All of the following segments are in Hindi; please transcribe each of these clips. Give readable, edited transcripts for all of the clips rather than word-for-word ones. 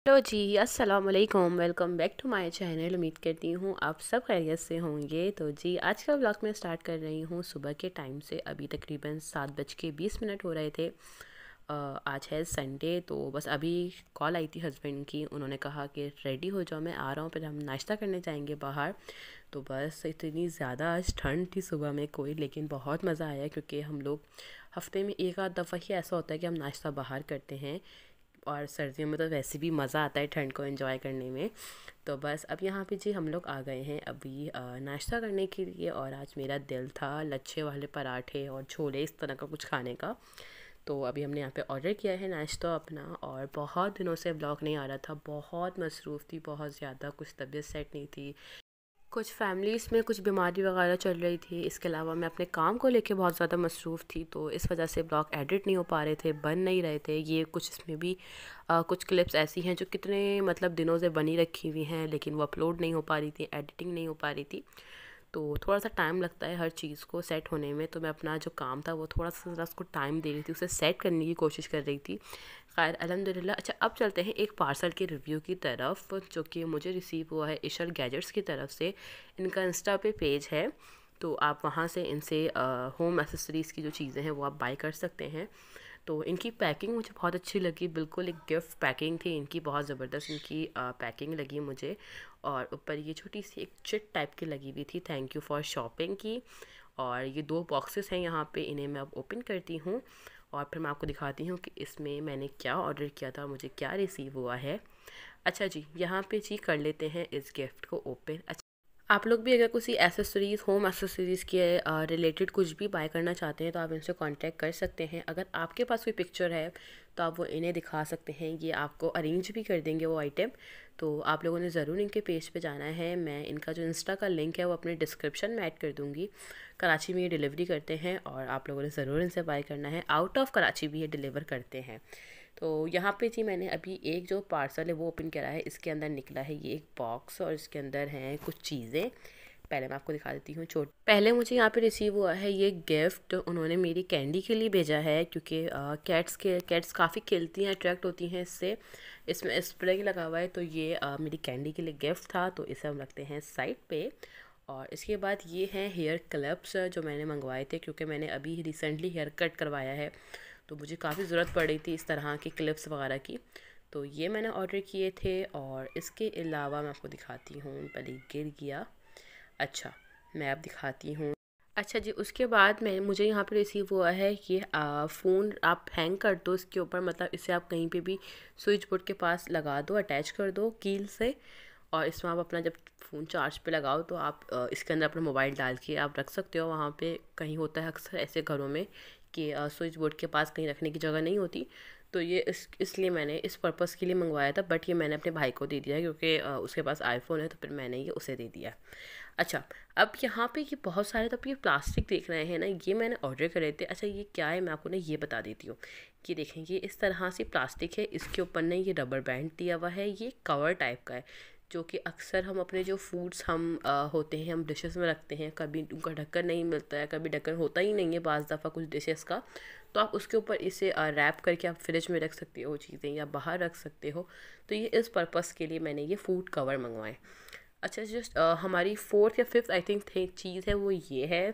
हेलो जी, अस्सलाम वालेकुम। Welcome back to my channel. उम्मीद करती हूँ आप सब खैरियत से होंगे। तो जी आज का व्लॉग मैं स्टार्ट कर रही हूँ सुबह के टाइम से। अभी तकरीबन 7:20 हो रहे थे। आज है संडे, तो बस अभी कॉल आई थी हस्बैंड की। उन्होंने कहा कि रेडी हो जाओ, मैं आ रहा हूँ, फिर हम नाश्ता करने जाएंगे बाहर। तो बस इतनी ज़्यादा आज ठंड थी सुबह में कोई, लेकिन बहुत मज़ा आया क्योंकि हम लोग हफ्ते में एक आध दफ़ा ही ऐसा होता है कि हम नाश्ता बाहर करते हैं। और सर्दियों में तो वैसे भी मज़ा आता है ठंड को एंजॉय करने में। तो बस अब यहाँ पे जी हम लोग आ गए हैं अभी नाश्ता करने के लिए। और आज मेरा दिल था लच्छे वाले पराठे और छोले, इस तरह का कुछ खाने का। तो अभी हमने यहाँ पे ऑर्डर किया है नाश्ता अपना। और बहुत दिनों से ब्लॉग नहीं आ रहा था, बहुत मसरूफ़ थी, बहुत ज़्यादा, कुछ तबीयत सेट नहीं थी, कुछ फैमिलीज़ में कुछ बीमारी वगैरह चल रही थी। इसके अलावा मैं अपने काम को लेके बहुत ज़्यादा मसरूफ़ थी, तो इस वजह से ब्लॉग एडिट नहीं हो पा रहे थे, बन नहीं रहे थे। ये कुछ इसमें भी कुछ क्लिप्स ऐसी हैं जो कितने मतलब दिनों से बनी रखी हुई हैं, लेकिन वो अपलोड नहीं हो पा रही थी, एडिटिंग नहीं हो पा रही थी। तो थोड़ा सा टाइम लगता है हर चीज़ को सेट होने में। तो मैं अपना जो काम था वो थोड़ा सा ज़रा उसको टाइम दे रही थी, उसे सेट करने की कोशिश कर रही थी। खैर अल्हम्दुलिल्लाह। अच्छा, अब चलते हैं एक पार्सल के रिव्यू की तरफ जो कि मुझे रिसीव हुआ है इशर गैजेट्स की तरफ से। इनका इंस्टा पे पेज है, तो आप वहाँ से इनसे होम एसेसरीज़ की जो चीज़ें हैं वो आप बाय कर सकते हैं। तो इनकी पैकिंग मुझे बहुत अच्छी लगी, बिल्कुल एक गिफ्ट पैकिंग थी इनकी, बहुत ज़बरदस्त इनकी पैकिंग लगी मुझे। और ऊपर ये छोटी सी एक चिट टाइप की लगी हुई थी, थैंक यू फॉर शॉपिंग की। और ये दो बॉक्सेस हैं यहाँ पे, इन्हें मैं अब ओपन करती हूँ और फिर मैं आपको दिखाती हूँ कि इसमें मैंने क्या ऑर्डर किया था और मुझे क्या रिसीव हुआ है। अच्छा जी, यहाँ पे जी कर लेते हैं इस गिफ्ट को ओपन। अच्छा, आप लोग भी अगर किसी एसेसरीज़, होम एसेसरीज़ के रिलेटेड कुछ भी बाय करना चाहते हैं तो आप इनसे कांटेक्ट कर सकते हैं। अगर आपके पास कोई पिक्चर है तो आप वो इन्हें दिखा सकते हैं, ये आपको अरेंज भी कर देंगे वो आइटम। तो आप लोगों ने ज़रूर इनके पेज पे जाना है। मैं इनका जो इंस्टा का लिंक है वो अपने डिस्क्रिप्शन में ऐड कर दूँगी। कराची में ये डिलीवरी करते हैं और आप लोगों ने ज़रूर इनसे बाय करना है। आउट ऑफ कराची भी ये डिलीवर करते हैं। तो यहाँ पे जी मैंने अभी एक जो पार्सल है वो ओपन करा है। इसके अंदर निकला है ये एक बॉक्स और इसके अंदर हैं कुछ चीज़ें। पहले मैं आपको दिखा देती हूँ। पहले मुझे यहाँ पे रिसीव हुआ है ये गिफ्ट, उन्होंने मेरी कैंडी के लिए भेजा है क्योंकि कैट्स काफ़ी खेलती हैं, अट्रैक्ट होती हैं इससे। इसमें स्प्रे लगा हुआ है, तो ये मेरी कैंडी के लिए गिफ्ट था, तो इसे हम रखते हैं साइड पे। और इसके बाद ये हैं हेयर क्लिप्स जो मैंने मंगवाए थे क्योंकि मैंने अभी रिसेंटली हेयर कट करवाया है, तो मुझे काफ़ी ज़रूरत पड़ रही थी इस तरह की क्लिप्स वगैरह की। तो ये मैंने ऑर्डर किए थे। और इसके अलावा मैं आपको दिखाती हूँ, पहले गिर गया। अच्छा, मैं अब दिखाती हूँ। अच्छा जी, उसके बाद मैं मुझे यहाँ पे रिसीव हुआ है ये फ़ोन आप हैंग कर दो इसके ऊपर, मतलब इसे आप कहीं पे भी स्विच बोर्ड के पास लगा दो, अटैच कर दो कील से। और इसमें आप अपना जब फ़ोन चार्ज पे लगाओ तो आप इसके अंदर अपना मोबाइल डाल के आप रख सकते हो। वहाँ पे कहीं होता है अक्सर ऐसे घरों में कि स्विच बोर्ड के पास कहीं रखने की जगह नहीं होती। तो ये इसलिए मैंने इस पर्पज़ के लिए मंगवाया था, बट ये मैंने अपने भाई को दे दिया क्योंकि उसके पास आईफोन है, तो फिर मैंने ये उसे दे दिया। अच्छा, अब यहाँ पे ये बहुत सारे, तो आप ये प्लास्टिक देख रहे हैं ना, ये मैंने ऑर्डर करे थे। अच्छा, ये क्या है मैं आपको ना ये बता देती हूँ। कि देखें, ये इस तरह से प्लास्टिक है, इसके ऊपर ना ये रबर बैंड दिया हुआ है, ये कवर टाइप का है जो कि अक्सर हम अपने जो फूड्स हम होते हैं हम डिशेस में रखते हैं, कभी उनका ढक्कन नहीं मिलता है, कभी ढक्कन होता ही नहीं है बाज़ दफ़ा कुछ डिशेस का। तो आप उसके ऊपर इसे रैप करके आप फ्रिज में रख सकते हो चीज़ें, या बाहर रख सकते हो। तो ये इस पर्पज़ के लिए मैंने ये फूड कवर मंगवाए। अच्छा, जस्ट हमारी फोर्थ या फिफ्थ आई थिंक चीज़ है वो ये है,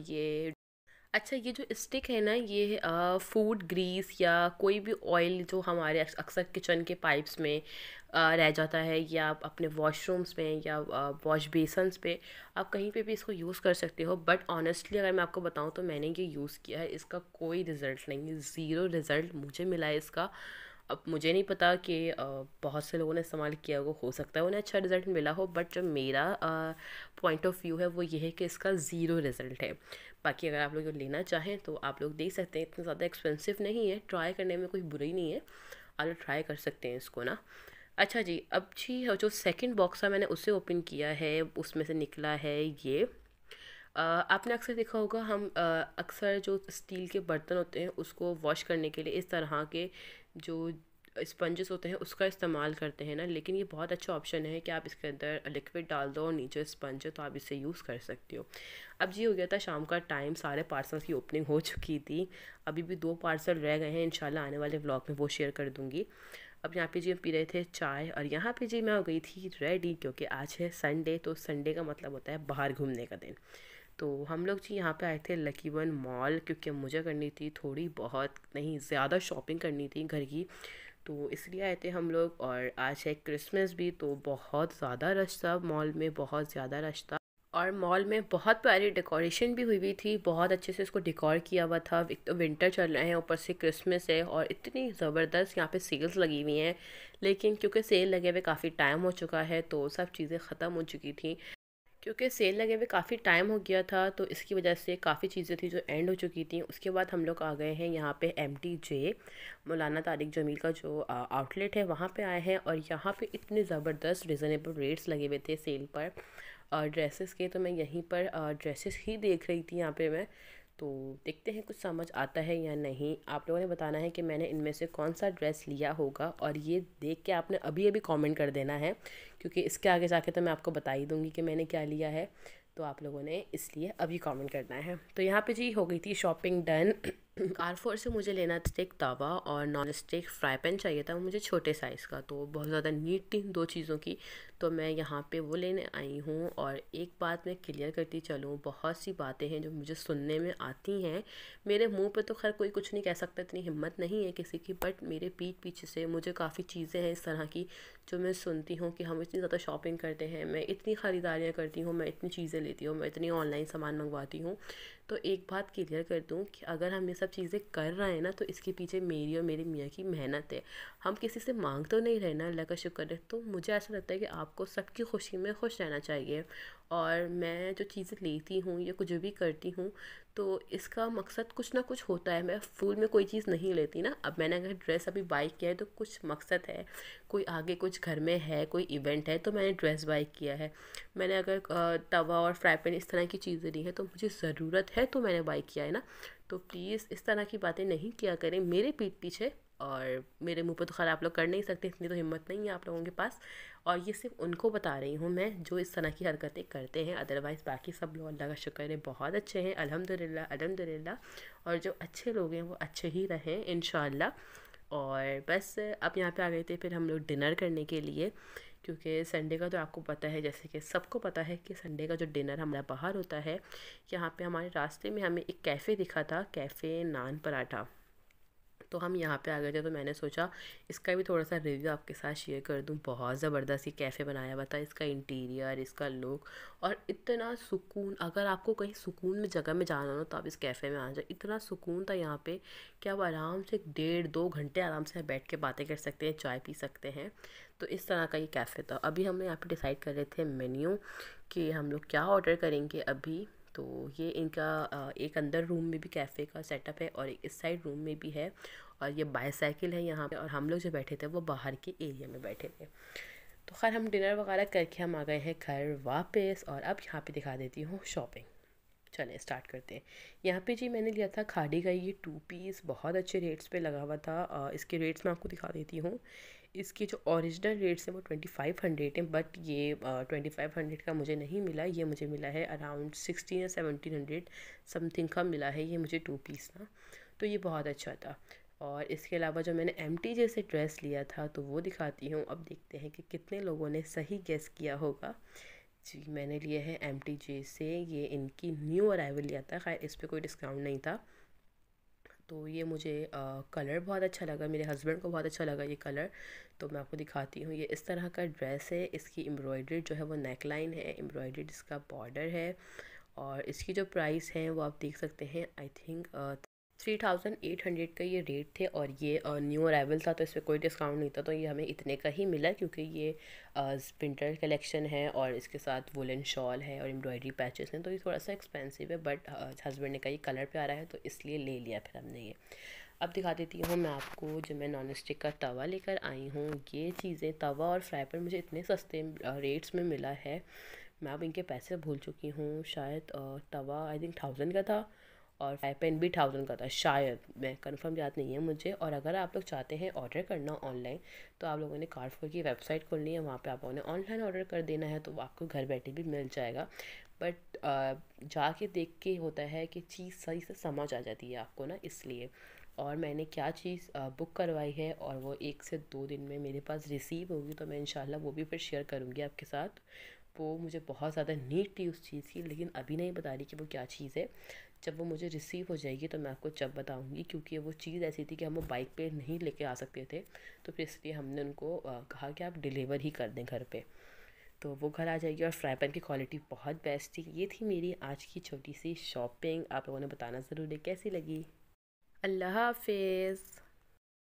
ये। अच्छा, ये जो स्टिक है ना, ये फूड ग्रीस या कोई भी ऑयल जो हमारे अक्सर किचन के पाइप्स में रह जाता है, या आप अपने वॉशरूम्स में या वॉश बेसन्स पे आप कहीं पे भी इसको यूज़ कर सकते हो। बट ऑनेस्टली अगर मैं आपको बताऊँ तो मैंने ये यूज़ किया है, इसका कोई रिज़ल्ट नहीं है, ज़ीरो रिज़ल्ट मुझे मिला है इसका। अब मुझे नहीं पता कि बहुत से लोगों ने इस्तेमाल किया हो सकता है उन्हें अच्छा रिज़ल्ट मिला हो, बट जो मेरा पॉइंट ऑफ व्यू है वो ये है कि इसका ज़ीरो रिज़ल्ट है। बाकी अगर आप लोग लेना चाहें तो आप लोग देख सकते हैं, इतना ज़्यादा एक्सपेंसिव नहीं है, ट्राई करने में कोई बुराई नहीं है, आप लोग ट्राई कर सकते हैं इसको ना। अच्छा जी, अब जी जो सेकंड बॉक्स है मैंने उसे ओपन किया है, उसमें से निकला है ये। आपने अक्सर देखा होगा हम अक्सर जो स्टील के बर्तन होते हैं उसको वॉश करने के लिए इस तरह के जो स्पंजेस होते हैं उसका इस्तेमाल करते हैं ना, लेकिन ये बहुत अच्छा ऑप्शन है कि आप इसके अंदर लिक्विड डाल दो और नीचे स्पंज है, तो आप इसे यूज़ कर सकते हो। अब जी हो गया था शाम का टाइम, सारे पार्सल्स की ओपनिंग हो चुकी थी, अभी भी 2 पार्सल रह गए हैं, इंशाल्लाह आने वाले व्लॉग में वो शेयर कर दूँगी। अब यहाँ पे जी हम पी रहे थे चाय, और यहाँ पे जी मैं हो गई थी रेडी, क्योंकि आज है संडे, तो संडे का मतलब होता है बाहर घूमने का दिन। तो हम लोग जी यहाँ पे आए थे लकी वन मॉल, क्योंकि मुझे करनी थी थोड़ी बहुत नहीं ज़्यादा शॉपिंग करनी थी घर की, तो इसलिए आए थे हम लोग। और आज है क्रिसमस भी, तो बहुत ज़्यादा रश था मॉल में, बहुत ज़्यादा रश था। और मॉल में बहुत प्यारी डेकोरेशन भी हुई थी, बहुत अच्छे से इसको डेकोर किया हुआ था। एक तो विंटर चल रहे हैं, ऊपर से क्रिसमस है, और इतनी ज़बरदस्त यहाँ पे सेल्स लगी हुई हैं। लेकिन क्योंकि सेल लगे हुए काफ़ी टाइम हो चुका है, तो सब चीज़ें ख़त्म हो चुकी थी। क्योंकि सेल लगे हुए काफ़ी टाइम हो गया था, तो इसकी वजह से काफ़ी चीज़ें थी जो एंड हो चुकी थी। उसके बाद हम लोग आ गए हैं यहाँ पे MTJ, मौलाना तारिक जमील का जो आउटलेट है, वहाँ पे आए हैं। और यहाँ पे इतने ज़बरदस्त रिजनेबल रेट्स लगे हुए थे सेल पर ड्रेसेस के, तो मैं यहीं पर ड्रेसेस ही देख रही थी यहाँ पे मैं। तो देखते हैं कुछ समझ आता है या नहीं। आप लोगों ने बताना है कि मैंने इनमें से कौन सा ड्रेस लिया होगा, और ये देख के आपने अभी अभी कमेंट कर देना है, क्योंकि इसके आगे जाके तो मैं आपको बता ही दूँगी कि मैंने क्या लिया है। तो आप लोगों ने इसलिए अभी कमेंट करना है। तो यहाँ पे जी हो गई थी शॉपिंग डन। R4 से मुझे लेना था एक तवा, और नॉन स्टिक फ्राई पैन चाहिए था मुझे छोटे साइज़ का, तो बहुत ज़्यादा नीड थी दो चीज़ों की, तो मैं यहाँ पे वो लेने आई हूँ। और एक बात मैं क्लियर करती चलूँ, बहुत सी बातें हैं जो मुझे सुनने में आती हैं, मेरे मुंह पे तो खैर कोई कुछ नहीं कह सकता, इतनी हिम्मत नहीं है किसी की, बट मेरे पीठ पीछे से मुझे काफ़ी चीज़ें हैं इस तरह की जो मैं सुनती हूँ कि हम इतनी ज़्यादा शॉपिंग करते हैं, मैं इतनी ख़रीदारियाँ करती हूँ, मैं इतनी चीज़ें लेती हूँ, मैं इतनी ऑनलाइन सामान मंगवाती हूँ। तो एक बात क्लियर कर दूँ कि अगर हम ये सब चीज़ें कर रहे हैं ना, तो इसके पीछे मेरी और मेरे मियाँ की मेहनत है। हम किसी से मांग तो नहीं रहे ना, अल्लाह का शुक्र है। तो मुझे ऐसा लगता है कि आपको सबकी खुशी में खुश रहना चाहिए। और मैं जो चीज़ें लेती हूँ या कुछ भी करती हूँ, तो इसका मकसद कुछ ना कुछ होता है। मैं फूल में कोई चीज़ नहीं लेती ना। अब मैंने अगर ड्रेस अभी बाई किया है तो कुछ मकसद है, कोई आगे कुछ घर में है, कोई इवेंट है, तो मैंने ड्रेस बाई किया है। मैंने अगर तवा और फ्राई पैन इस तरह की चीज़ें ली हैं तो मुझे ज़रूरत है, तो मैंने बाई किया है ना। तो प्लीज़ इस तरह की बातें नहीं किया करें मेरे पीठ पीछे। और मेरे मुंह पे तो खैर आप लोग कर नहीं सकते, इतनी तो हिम्मत नहीं है आप लोगों के पास। और ये सिर्फ उनको बता रही हूँ मैं जो इस तरह की हरकतें करते हैं, अदरवाइज़ बाकी सब लोग अल्लाह का शुक्र है बहुत अच्छे हैं, अल्हम्दुलिल्लाह अल्हम्दुलिल्लाह। और जो अच्छे लोग हैं वो अच्छे ही रहें इंशाअल्लाह। और बस अब यहाँ पे आ गए थे फिर हम लोग डिनर करने के लिए, क्योंकि संडे का तो आपको पता है, जैसे कि सबको पता है कि संडे का जो डिनर हमारा बाहर होता है। यहाँ पे हमारे रास्ते में हमें एक कैफ़े दिखा था, कैफ़े नान पराठा, तो हम यहाँ पे आ गए थे। तो मैंने सोचा इसका भी थोड़ा सा रिव्यू आपके साथ शेयर कर दूँ। बहुत ज़बरदस्त ये कैफ़े बनाया हुआ था, इसका इंटीरियर, इसका लुक, और इतना सुकून। अगर आपको कहीं सुकून में जगह में जाना हो तो आप इस कैफ़े में आ जाए, इतना सुकून था यहाँ पे कि आप आराम से 1.5-2 घंटे आराम से बैठ के बातें कर सकते हैं, चाय पी सकते हैं। तो इस तरह का ये कैफ़े था। अभी हम यहाँ पे डिसाइड कर रहे थे मेन्यू कि हम लोग क्या ऑर्डर करेंगे अभी। तो ये इनका एक अंदर रूम में भी कैफ़े का सेटअप है, और एक इस साइड रूम में भी है। और ये बाईसाइकिल है यहाँ पे, और हम लोग जो बैठे थे वो बाहर के एरिया में बैठे थे। तो खैर हम डिनर वगैरह करके हम आ गए हैं घर वापस, और अब यहाँ पे दिखा देती हूँ शॉपिंग। चलें स्टार्ट करते हैं। यहाँ पे जी मैंने लिया था खाड़ी का ये 2 पीस, बहुत अच्छे रेट्स पे लगा हुआ था। इसके रेट्स मैं आपको दिखा देती हूँ। इसके जो ओरिजिनल रेट्स हैं वो 2500 हैं, बट ये 2500 का मुझे नहीं मिला, ये मुझे मिला है अराउंड 16 या 1700 समथिंग का मिला है ये मुझे 2 पीस ना। तो ये बहुत अच्छा था। और इसके अलावा जो मैंने MTJ से ड्रेस लिया था तो वो दिखाती हूँ। अब देखते हैं कि कितने लोगों ने सही गेस किया होगा। जी मैंने लिए है MTJ से, ये इनकी न्यू अराइवल लिया था, खैर इस पर कोई डिस्काउंट नहीं था। तो ये मुझे कलर बहुत अच्छा लगा, मेरे हस्बैंड को बहुत अच्छा लगा ये कलर। तो मैं आपको दिखाती हूँ, ये इस तरह का ड्रेस है। इसकी एम्ब्रॉयडरी जो है वो नेक लाइन है, एम्ब्रॉयडरी इसका बॉर्डर है। और इसकी जो प्राइस है वो आप देख सकते हैं, आई थिंक 3800 का ये रेट थे। और ये न्यू अराइवल था तो इस पर कोई डिस्काउंट नहीं था, तो ये हमें इतने का ही मिला, क्योंकि ये विंटर कलेक्शन है और इसके साथ वुलन शॉल है और एम्ब्रॉयडरी पैचेस हैं, तो ये थोड़ा सा एक्सपेंसिव है। बट हस्बैंड ने कहा ये कलर पे आ रहा है तो इसलिए ले लिया फिर हमने ये। अब दिखा देती हूँ मैं आपको, जो मैं नॉन स्टिक का तवा लेकर आई हूँ। ये चीज़ें तवा और फ्राई पैन मुझे इतने सस्ते रेट्स में मिला है, मैं अब इनके पैसे भूल चुकी हूँ। शायद तवा आई थिंक 1000 का था, और फ्राई पैन भी 1000 का था शायद, मैं कंफर्म याद नहीं है मुझे। और अगर आप लोग चाहते हैं ऑर्डर करना ऑनलाइन, तो आप लोगों ने कार्डफोर की वेबसाइट खोलनी है, वहाँ पे आप लोगों ने ऑनलाइन ऑर्डर कर देना है, तो आपको घर बैठे भी मिल जाएगा। बट जाके देख के होता है कि चीज़ सही से समझ आ जाती है आपको ना, इसलिए। और मैंने क्या चीज़ बुक करवाई है और वो 1 से 2 दिन में मेरे पास रिसीव होगी, तो मैं इंशाल्लाह वो भी फिर शेयर करूँगी आपके साथ। वो मुझे बहुत ज़्यादा नीड थी उस चीज़ की, लेकिन अभी नहीं बता रही कि वो क्या चीज़ है। जब वो मुझे रिसीव हो जाएगी तो मैं आपको जब बताऊँगी, क्योंकि वो चीज़ ऐसी थी कि हम वो बाइक पे नहीं लेके आ सकते थे, तो फिर इसलिए हमने उनको कहा कि आप डिलीवर ही कर दें घर पे। तो वो घर आ जाएगी। और फ्राई पैन की क्वालिटी बहुत बेस्ट थी। ये थी मेरी आज की छोटी सी शॉपिंग। आप लोगों ने बताना ज़रूर है कैसी लगी। अल्लाह हाफिज़।